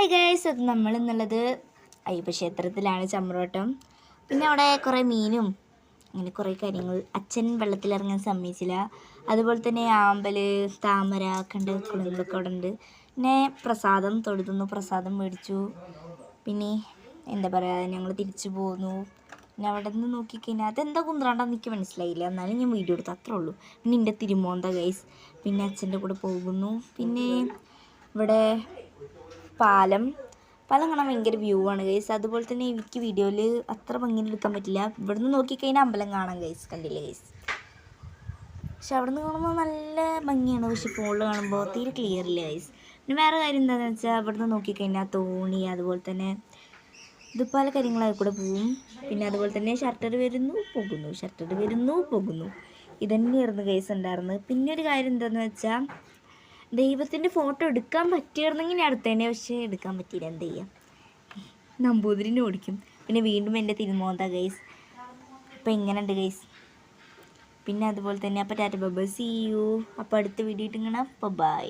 Hi guys, അത് നമ്മളെന്നുള്ളത് അയ്യപ്പക്ഷേത്രത്തിലാണ് ചമ്രോട്ടം. പിന്നെ അവിടെ കുറേ മീനും അങ്ങനെ കുറേ കാര്യങ്ങൾ. അച്ഛൻ വെള്ളത്തിലിറങ്ങാൻ സമ്മതിച്ചില്ല. അതുപോലെ തന്നെ ആമ്പൽ, താമര, കണ്ട് കുളങ്ങളൊക്കെ അവിടെ ഉണ്ട്. പിന്നെ പ്രസാദം തൊഴുതുന്നു, പ്രസാദം മേടിച്ചു. പിന്നെ എന്താ പറയുക, ഞങ്ങൾ തിരിച്ചു പോന്നു. പിന്നെ അവിടെ നിന്ന് നോക്കിക്കഴിഞ്ഞാൽ അതെന്താ കുന്ത്രാണ്ടെന്ന് എനിക്ക് മനസ്സിലായില്ല, എന്നാലും ഞാൻ വീഡിയോ എടുത്തു, അത്രേ ഉള്ളൂ. പിന്നെ എൻ്റെ തിരുമോന്ത ഗൈസ്. പിന്നെ അച്ഛൻ്റെ കൂടെ പോകുന്നു. പിന്നെ ഇവിടെ പാലം കാണാൻ ഭയങ്കര വ്യൂ ആണ് ഗൈസ്. അതുപോലെ തന്നെ എനിക്ക് വീഡിയോയിൽ അത്ര ഭംഗിയിൽ എടുക്കാൻ പറ്റില്ല. ഇവിടുന്ന് നോക്കിക്കഴിഞ്ഞാൽ അമ്പലം കാണാം ഗൈസ്, കണ്ടില്ലേ ഗൈസ്? പക്ഷെ അവിടെ നിന്ന് കാണുമ്പോൾ നല്ല ഭംഗിയാണ്, പക്ഷെ ഫോണിൽ കാണുമ്പോൾ തീരെ ക്ലിയർ ഇല്ല ഗൈസ്. പിന്നെ വേറെ കാര്യം എന്താണെന്ന് വെച്ചാൽ ഇവിടുന്ന് നോക്കിക്കഴിഞ്ഞാൽ തോണി, അതുപോലെ തന്നെ ഇത് പല കാര്യങ്ങളായി കൂടെ പോവും. പിന്നെ അതുപോലെ തന്നെ ഷട്ടർ വരുന്നു പോകുന്നു, ഷട്ടർ വരുന്നു പോകുന്നു. ഇതന്നെയായിരുന്നു ഗൈസ് ഉണ്ടായിരുന്നത്. പിന്നെ ഒരു കാര്യം എന്താണെന്ന് വെച്ചാൽ ദൈവത്തിൻ്റെ ഫോട്ടോ എടുക്കാൻ പറ്റിയിരുന്നെങ്കിൽ ഞാൻ എടുത്തേനെ, പക്ഷേ എടുക്കാൻ പറ്റിയില്ല. എന്ത് ചെയ്യാം, നമ്പൂതിരിനെ ഓടിക്കും. പിന്നെ വീണ്ടും എൻ്റെ തിരുമോന്ത ഗൈസ്. അപ്പോൾ എങ്ങനെയുണ്ട് ഗൈസ്? പിന്നെ അതുപോലെ തന്നെ അപ്പോൾ tata bye bye, see you. അപ്പോൾ അടുത്ത വീഡിയോ ഇട്ട് കാണാം. ബൈ.